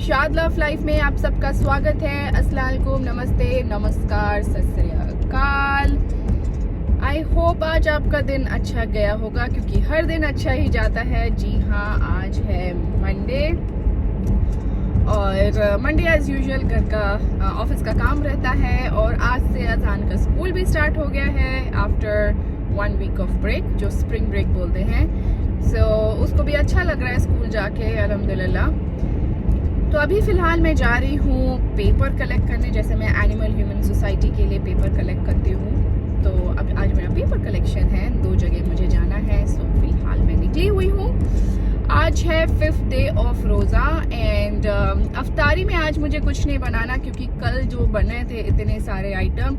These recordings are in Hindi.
शाद लव लाइफ में आप सबका स्वागत है। अस्सलाम वालेकुम, नमस्ते, नमस्कार, सत श्री अकाल। आई होप आज आपका दिन अच्छा गया होगा, क्योंकि हर दिन अच्छा ही जाता है। जी हाँ, आज है मंडे और मंडे एज यूजुअल घर का ऑफिस का काम रहता है। और आज से अजान का स्कूल भी स्टार्ट हो गया है आफ्टर 1 वीक ऑफ ब्रेक, जो स्प्रिंग ब्रेक बोलते हैं। उसको भी अच्छा लग रहा है स्कूल जाके, अल्हम्दुलिल्लाह। तो अभी फ़िलहाल मैं जा रही हूँ पेपर कलेक्ट करने, जैसे मैं एनिमल ह्यूमन सोसाइटी के लिए पेपर कलेक्ट करती हूँ। तो अब आज मेरा पेपर कलेक्शन है, 2 जगह मुझे जाना है। फ़िलहाल मैं निकली हुई हूँ। आज है 5th डे ऑफ रोज़ा एंड अफ्तारी में आज मुझे कुछ नहीं बनाना, क्योंकि कल जो बने थे इतने सारे आइटम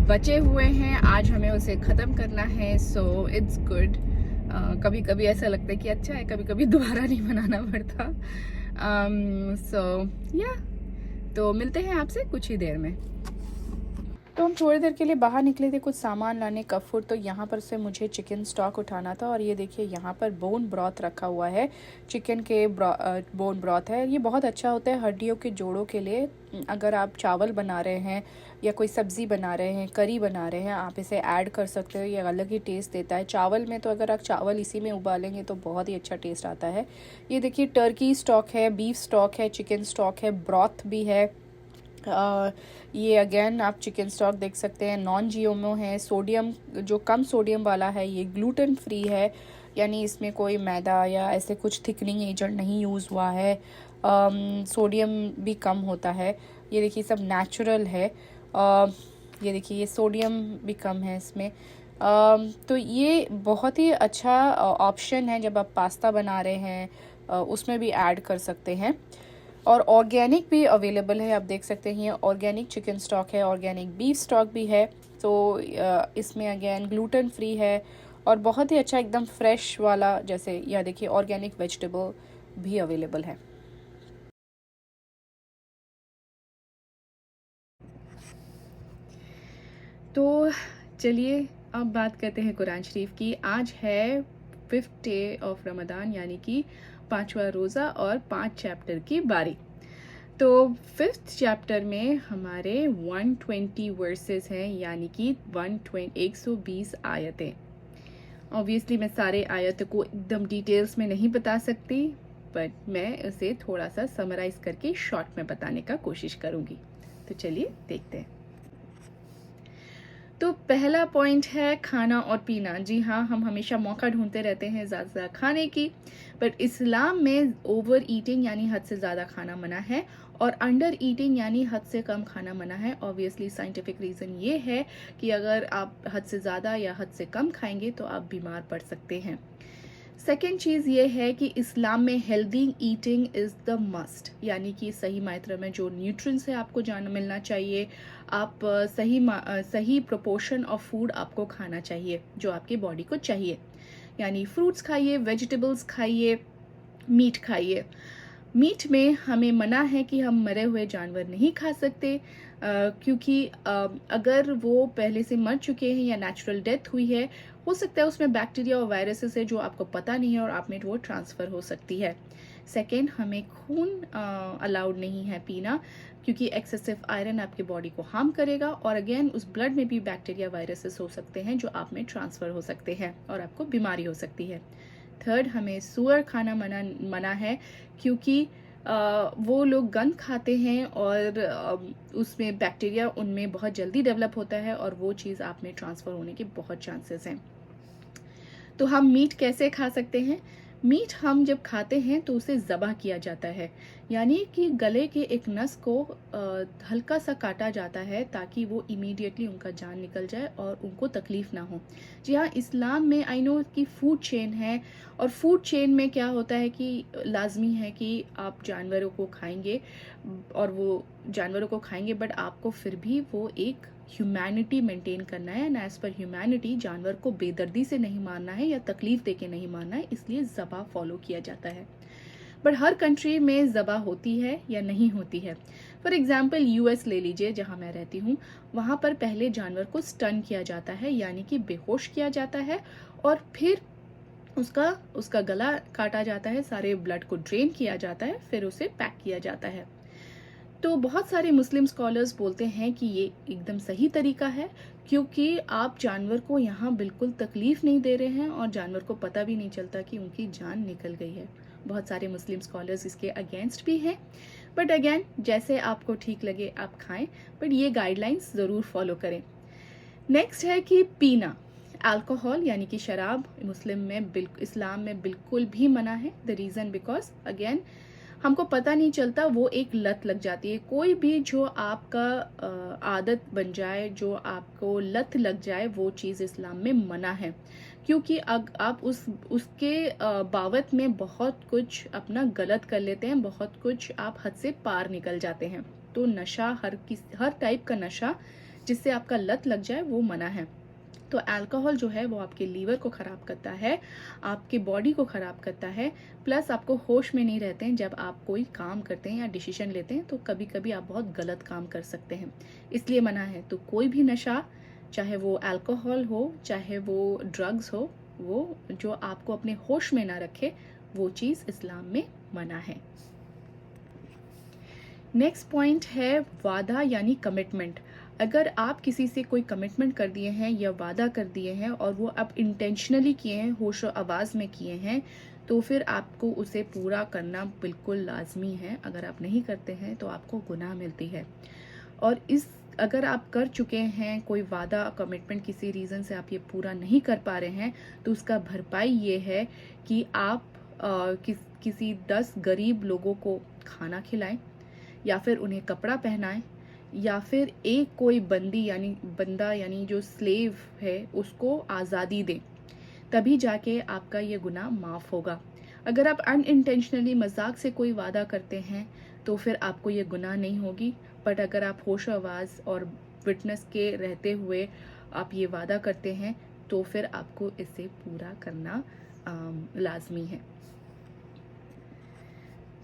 बचे हुए हैं, आज हमें उसे ख़त्म करना है। So it's good. कभी कभी ऐसा लगता है कि अच्छा है, कभी कभी दोबारा नहीं बनाना पड़ता। तो मिलते हैं आपसे कुछ ही देर में। तो हम थोड़ी देर के लिए बाहर निकले थे कुछ सामान लाने, कफूर। तो यहाँ पर से मुझे चिकन स्टॉक उठाना था, और ये देखिए यहाँ पर बोन ब्रॉथ रखा हुआ है। चिकन के बोन ब्रॉथ है। ये बहुत अच्छा होता है हड्डियों के जोड़ों के लिए। अगर आप चावल बना रहे हैं या कोई सब्ज़ी बना रहे हैं, करी बना रहे हैं, आप इसे ऐड कर सकते हो। ये अलग ही टेस्ट देता है चावल में। तो अगर आप चावल इसी में उबालेंगे तो बहुत ही अच्छा टेस्ट आता है। ये देखिए टर्की स्टॉक है, बीफ स्टॉक है, चिकन स्टॉक है, ब्रॉथ भी है। ये अगेन आप चिकन स्टॉक देख सकते हैं। नॉन जीएमओ है, सोडियम जो कम सोडियम वाला है, ये ग्लूटेन फ्री है, यानी इसमें कोई मैदा या ऐसे कुछ थिकनिंग एजेंट नहीं यूज़ हुआ है। सोडियम भी कम होता है। ये देखिए सब नेचुरल है। ये देखिए ये सोडियम भी कम है इसमें। तो ये बहुत ही अच्छा ऑप्शन है जब आप पास्ता बना रहे हैं, उसमें भी ऐड कर सकते हैं। और ऑर्गेनिक भी अवेलेबल है, आप देख सकते हैं। ऑर्गेनिक चिकन स्टॉक है, ऑर्गेनिक बीफ स्टॉक भी है। तो इसमें अगेन ग्लूटेन फ्री है और बहुत ही अच्छा एकदम फ्रेश वाला। जैसे यह देखिए ऑर्गेनिक वेजिटेबल भी अवेलेबल है। तो चलिए अब बात करते हैं कुरान शरीफ की। आज है 5th डे ऑफ रमज़ान, यानी कि 5वां रोज़ा और 5 चैप्टर की बारी। तो 5th चैप्टर में हमारे 120 वर्सेस हैं, यानी कि 120 आयतें। ऑब्वियसली मैं सारे आयतों को एकदम डिटेल्स में नहीं बता सकती, बट मैं उसे थोड़ा सा समराइज करके शॉर्ट में बताने का कोशिश करूँगी। तो चलिए देखते हैं। तो पहला पॉइंट है खाना और पीना। जी हाँ, हम हमेशा मौका ढूंढते रहते हैं ज़्यादा खाने की, बट इस्लाम में ओवर ईटिंग यानी हद से ज़्यादा खाना मना है, और अंडर ईटिंग यानी हद से कम खाना मना है। ऑब्वियसली साइंटिफिक रीज़न ये है कि अगर आप हद से ज़्यादा या हद से कम खाएंगे तो आप बीमार पड़ सकते हैं। सेकेंड चीज़ ये है कि इस्लाम में healthy eating is the must, यानी कि सही मात्रा में जो न्यूट्रिएंट्स है आपको जान मिलना चाहिए। आप सही प्रोपोर्शन ऑफ फूड आपको खाना चाहिए जो आपकी बॉडी को चाहिए, यानी फ्रूट्स खाइए, वेजिटेबल्स खाइए, मीट खाइए। मीट में हमें मना है कि हम मरे हुए जानवर नहीं खा सकते, क्योंकि अगर वो पहले से मर चुके हैं या नेचुरल डेथ हुई है, हो सकता है उसमें बैक्टीरिया और वायरसेस है जो आपको पता नहीं है और आप में वो ट्रांसफ़र हो सकती है। सेकेंड, हमें खून अलाउड नहीं है पीना, क्योंकि एक्सेसिव आयरन आपके बॉडी को हार्म करेगा, और अगेन उस ब्लड में भी बैक्टीरिया वायरसेस हो सकते हैं जो आप में ट्रांसफ़र हो सकते हैं और आपको बीमारी हो सकती है। थर्ड, हमें सूअर खाना मना है, क्योंकि वो लोग गंद खाते हैं और उसमें बैक्टीरिया उनमें बहुत जल्दी डेवलप होता है और वो चीज़ आप में ट्रांसफ़र होने के बहुत चांसेस हैं। तो हम मीट कैसे खा सकते हैं? मीट हम जब खाते हैं तो उसे ज़बह किया जाता है, यानी कि गले के एक नस को हल्का सा काटा जाता है ताकि वो इमीडिएटली उनका जान निकल जाए और उनको तकलीफ़ ना हो। जी हाँ, इस्लाम में आई नो कि फूड चेन है, और फूड चेन में क्या होता है कि लाजमी है कि आप जानवरों को खाएंगे, और वो जानवरों को खाएंगे, बट आपको फिर भी वो एक ह्यूमैनिटी मेंटेन करना है। एंड एज पर ह्यूमैनिटी जानवर को बेदर्दी से नहीं मारना है या तकलीफ देके नहीं मारना है, इसलिए ज़बह फॉलो किया जाता है। बट हर कंट्री में ज़बह होती है या नहीं होती है। फॉर एग्जाम्पल यूएस ले लीजिए, जहाँ मैं रहती हूँ, वहाँ पर पहले जानवर को स्टन किया जाता है, यानी कि बेहोश किया जाता है, और फिर उसका उसका गला काटा जाता है, सारे ब्लड को ड्रेन किया जाता है, फिर उसे पैक किया जाता है। तो बहुत सारे मुस्लिम स्कॉलर्स बोलते हैं कि ये एकदम सही तरीका है, क्योंकि आप जानवर को यहाँ बिल्कुल तकलीफ नहीं दे रहे हैं और जानवर को पता भी नहीं चलता कि उनकी जान निकल गई है। बहुत सारे मुस्लिम स्कॉलर्स इसके अगेंस्ट भी हैं, बट अगेन जैसे आपको ठीक लगे आप खाएं, बट ये गाइडलाइंस ज़रूर फॉलो करें। नेक्स्ट है कि पीना, अल्कोहल यानी कि शराब मुस्लिम में इस्लाम में बिल्कुल भी मना है। द रीज़न बिकॉज अगेन हमको पता नहीं चलता, वो एक लत लग जाती है। कोई भी जो आपका आदत बन जाए, जो आपको लत लग जाए, वो चीज़ इस्लाम में मना है, क्योंकि आप उसके बावत में बहुत कुछ अपना गलत कर लेते हैं, बहुत कुछ आप हद से पार निकल जाते हैं। तो नशा, हर टाइप का नशा जिससे आपका लत लग जाए वो मना है। तो अल्कोहल जो है वो आपके लीवर को ख़राब करता है, आपके बॉडी को ख़राब करता है, प्लस आपको होश में नहीं रहते हैं जब आप कोई काम करते हैं या डिसीजन लेते हैं, तो कभी कभी आप बहुत गलत काम कर सकते हैं, इसलिए मना है। तो कोई भी नशा, चाहे वो अल्कोहल हो, चाहे वो ड्रग्स हो, वो जो आपको अपने होश में ना रखे, वो चीज़ इस्लाम में मना है। नेक्स्ट पॉइंट है वादा यानी कमिटमेंट। अगर आप किसी से कोई कमिटमेंट कर दिए हैं या वादा कर दिए हैं और वो आप इंटेंशनली किए हैं, होशो आवाज़ में किए हैं, तो फिर आपको उसे पूरा करना बिल्कुल लाजमी है। अगर आप नहीं करते हैं तो आपको गुनाह मिलती है। और अगर आप कर चुके हैं कोई वादा, कमिटमेंट, किसी रीज़न से आप ये पूरा नहीं कर पा रहे हैं, तो उसका भरपाई ये है कि आप किसी 10 गरीब लोगों को खाना खिलाएं, या फिर उन्हें कपड़ा पहनाएं, या फिर एक कोई बंदा यानी जो स्लेव है उसको आज़ादी दें, तभी जाके आपका ये गुनाह माफ़ होगा। अगर आप अनइंटेंशनली मजाक से कोई वादा करते हैं तो फिर आपको ये गुनाह नहीं होगी, बट अगर आप होश आवाज़ और विटनेस के रहते हुए आप ये वादा करते हैं तो फिर आपको इसे पूरा करना लाजमी है।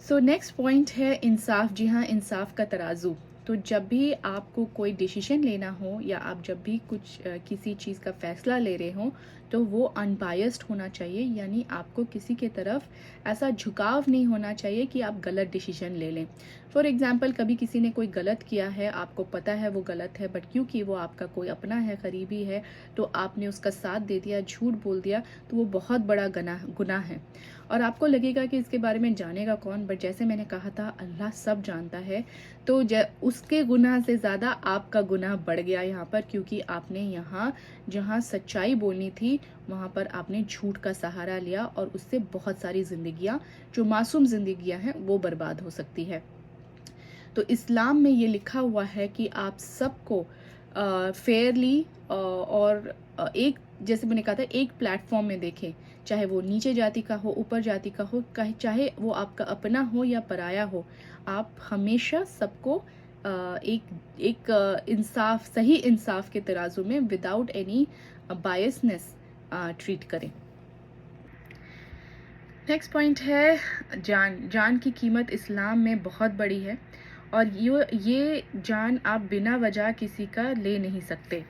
सो नेक्स्ट पॉइंट है इंसाफ। जी हाँ, इंसाफ का तराजू। तो जब भी आपको कोई डिसीजन लेना हो या आप जब भी किसी चीज़ का फैसला ले रहे हो, तो वो अनबायस्ड होना चाहिए, यानी आपको किसी के तरफ ऐसा झुकाव नहीं होना चाहिए कि आप गलत डिसीजन ले लें। फॉर एग्जांपल, कभी किसी ने कोई गलत किया है, आपको पता है वो गलत है, बट क्योंकि वो आपका कोई अपना है, करीबी है, तो आपने उसका साथ दे दिया, झूठ बोल दिया, तो वो बहुत बड़ा गुनाह है। और आपको लगेगा कि इसके बारे में जानेगा कौन, बट जैसे मैंने कहा था, अल्लाह सब जानता है। तो उसके गुनाह से ज़्यादा आपका गुनाह बढ़ गया यहाँ पर, क्योंकि आपने यहाँ जहाँ सच्चाई बोलनी थी वहाँ पर आपने झूठ का सहारा लिया, और उससे बहुत सारी ज़िंदगियाँ, जो मासूम ज़िंदगियाँ हैं, वो बर्बाद हो सकती है। तो इस्लाम में ये लिखा हुआ है कि आप सबको फेयरली और एक, जैसे मैंने कहा था, एक प्लेटफॉर्म में देखें, चाहे वो नीचे जाति का हो, ऊपर जाति का हो, चाहे वो आपका अपना हो या पराया हो, आप हमेशा सबको इंसाफ, सही इंसाफ के तराजू में विदाउट एनी बायसनेस ट्रीट करें। नेक्स्ट पॉइंट है जान की कीमत इस्लाम में बहुत बड़ी है, और ये जान आप बिना वजह किसी का ले नहीं सकते।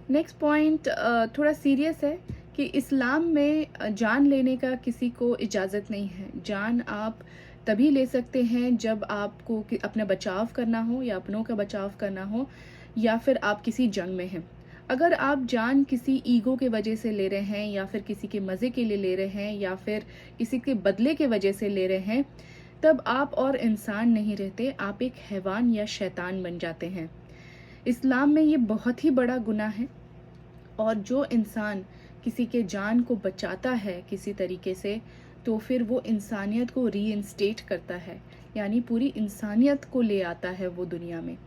नेक्स्ट पॉइंट थोड़ा सीरियस है कि इस्लाम में जान लेने का किसी को इजाज़त नहीं है। जान आप तभी ले सकते हैं जब आपको अपना बचाव करना हो, या अपनों का बचाव करना हो, या फिर आप किसी जंग में हैं। अगर आप जान किसी ईगो के वजह से ले रहे हैं, या फिर किसी के मज़े के लिए ले रहे हैं, या फिर किसी के बदले के वजह से ले रहे हैं, तब आप और इंसान नहीं रहते, आप एक हैवान या शैतान बन जाते हैं। इस्लाम में ये बहुत ही बड़ा गुनाह है, और जो इंसान किसी के जान को बचाता है किसी तरीके से, तो फिर वो इंसानियत को रीइंस्टेट करता है, यानी पूरी इंसानियत को ले आता है वो दुनिया में।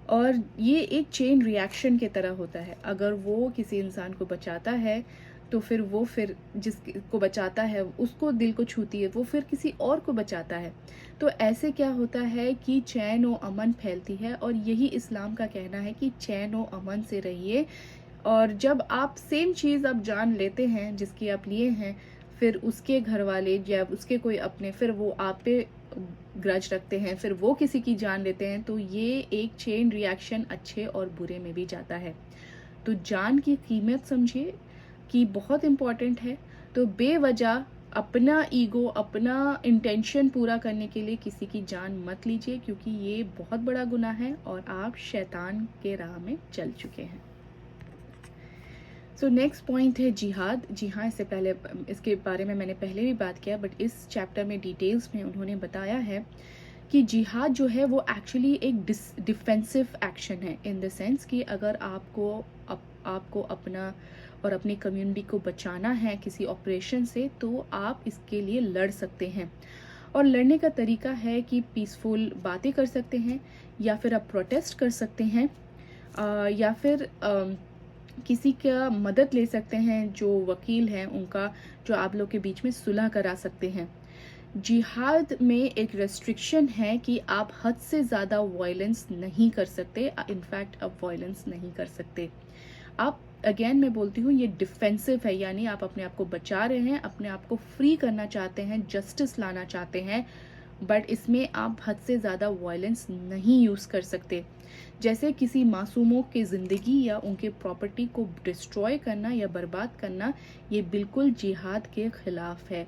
और ये एक चेन रिएक्शन की तरह होता है। अगर वो किसी इंसान को बचाता है, तो फिर जिसको बचाता है उसको दिल को छूती है, वो फिर किसी और को बचाता है। तो ऐसे क्या होता है कि चैन व अमन फैलती है, और यही इस्लाम का कहना है कि चैन व अमन से रहिए। और जब आप सेम चीज़ आप जान लेते हैं जिसकी आप लिए हैं, फिर उसके घर वाले या उसके कोई अपने, फिर वो आप पे ग्रज रखते हैं, फिर वो किसी की जान लेते हैं, तो ये एक चेन रिएक्शन अच्छे और बुरे में भी जाता है। तो जान की कीमत समझिए कि बहुत इम्पॉर्टेंट है। तो बेवजह अपना ईगो, अपना इंटेंशन पूरा करने के लिए किसी की जान मत लीजिए, क्योंकि ये बहुत बड़ा गुनाह है और आप शैतान के राह में चल चुके हैं। सो नेक्स्ट पॉइंट है जिहाद। जी हाँ, इससे पहले इसके बारे में मैंने पहले भी बात किया, बट इस चैप्टर में डिटेल्स में उन्होंने बताया है कि जिहाद जो है वो एक्चुअली एक डिफेंसिव एक्शन है, इन द सेंस कि अगर आपको अपना और अपनी कम्युनिटी को बचाना है किसी ऑपरेशन से, तो आप इसके लिए लड़ सकते हैं। और लड़ने का तरीका है कि पीसफुल बातें कर सकते हैं, या फिर आप प्रोटेस्ट कर सकते हैं, या फिर किसी का मदद ले सकते हैं, जो वकील हैं उनका, जो आप लोग के बीच में सुलह करा सकते हैं। जिहाद में एक रेस्ट्रिक्शन है कि आप हद से ज़्यादा वायलेंस नहीं कर सकते, इनफैक्ट आप वायलेंस नहीं कर सकते। आप, अगेन मैं बोलती हूँ, ये डिफेंसिव है, यानी आप अपने आप को बचा रहे हैं, अपने आप को फ्री करना चाहते हैं, जस्टिस लाना चाहते हैं, बट इसमें आप हद से ज़्यादा वायलेंस नहीं यूज़ कर सकते। जैसे किसी मासूमों की ज़िंदगी या उनके प्रॉपर्टी को डिस्ट्रॉय करना या बर्बाद करना, ये बिल्कुल जिहाद के ख़िलाफ़ है।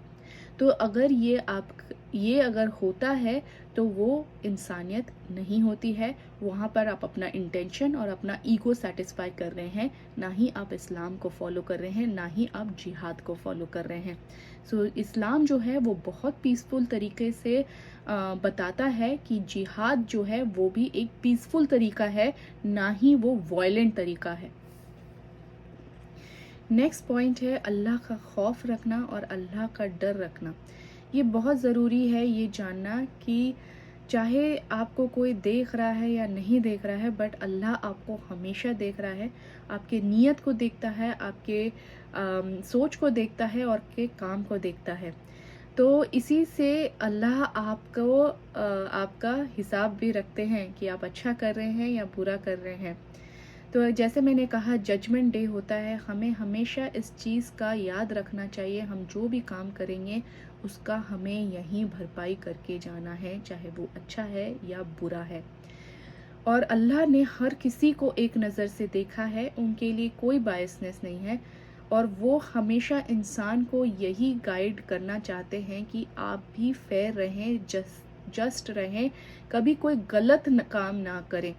तो अगर ये अगर होता है तो वो इंसानियत नहीं होती है। वहाँ पर आप अपना इंटेंशन और अपना ईगो सेटिस्फाई कर रहे हैं, ना ही आप इस्लाम को फॉलो कर रहे हैं, ना ही आप जिहाद को फॉलो कर रहे हैं। सो इस्लाम जो है वो बहुत पीसफुल तरीके से बताता है कि जिहाद जो है वो भी एक पीसफुल तरीका है, ना ही वो वायलेंट तरीका है। नेक्स्ट पॉइंट है अल्लाह का खौफ रखना और अल्लाह का डर रखना। ये बहुत ज़रूरी है ये जानना कि चाहे आपको कोई देख रहा है या नहीं देख रहा है, बट अल्लाह आपको हमेशा देख रहा है, आपके नीयत को देखता है, आपके सोच को देखता है और के काम को देखता है। तो इसी से अल्लाह आपको आपका हिसाब भी रखते हैं कि आप अच्छा कर रहे हैं या बुरा कर रहे हैं। तो जैसे मैंने कहा, जजमेंट डे होता है, हमें हमेशा इस चीज़ का याद रखना चाहिए, हम जो भी काम करेंगे उसका हमें यहीं भरपाई करके जाना है, चाहे वो अच्छा है या बुरा है। और अल्लाह ने हर किसी को एक नज़र से देखा है, उनके लिए कोई बायसनेस नहीं है, और वो हमेशा इंसान को यही गाइड करना चाहते हैं कि आप भी फेयर रहें, जस्ट रहें, कभी कोई गलत काम ना करें,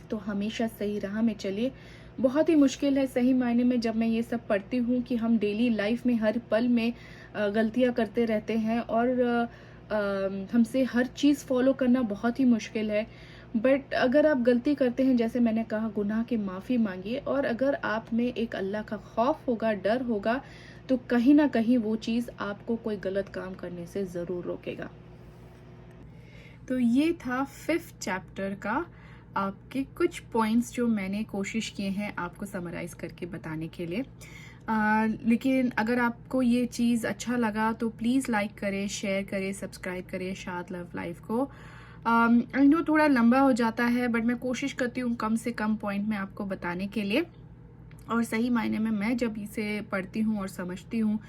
तो हमेशा सही राह में चलिए। बहुत ही मुश्किल है सही मायने में, जब मैं ये सब पढ़ती हूँ कि हम डेली लाइफ में हर पल में गलतियाँ करते रहते हैं, और हमसे हर चीज़ फॉलो करना बहुत ही मुश्किल है। बट अगर आप गलती करते हैं, जैसे मैंने कहा, गुनाह की माफ़ी मांगिए, और अगर आप में एक अल्लाह का खौफ होगा, डर होगा, तो कहीं ना कहीं वो चीज़ आपको कोई गलत काम करने से ज़रूर रोकेगा। तो ये था 5th चैप्टर का आपके कुछ पॉइंट्स जो मैंने कोशिश किए हैं आपको समराइज़ करके बताने के लिए। लेकिन अगर आपको ये चीज़ अच्छा लगा तो प्लीज़ लाइक करें, शेयर करें, सब्सक्राइब करें शाद लव लाइफ को। आई नो थोड़ा लंबा हो जाता है, बट मैं कोशिश करती हूँ कम से कम पॉइंट में आपको बताने के लिए। और सही मायने में मैं जब इसे पढ़ती हूँ और समझती हूँ,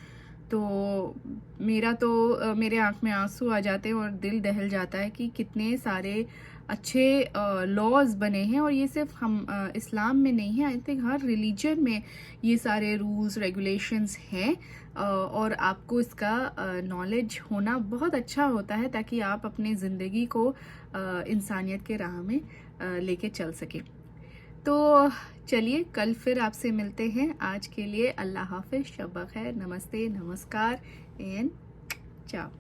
तो मेरे आँख में आंसू आ जाते हैं और दिल दहल जाता है कि कितने सारे अच्छे लॉज बने हैं। और ये सिर्फ हम इस्लाम में नहीं है, आई थिंक हर रिलीजन में ये सारे रूल्स रेगुलेशंस हैं, और आपको इसका नॉलेज होना बहुत अच्छा होता है, ताकि आप अपनी ज़िंदगी को इंसानियत के राह में लेके चल सकें। तो चलिए कल फिर आपसे मिलते हैं। आज के लिए अल्लाह हाफिज़, शब बख़ैर, नमस्ते, नमस्कार एंड चाओ।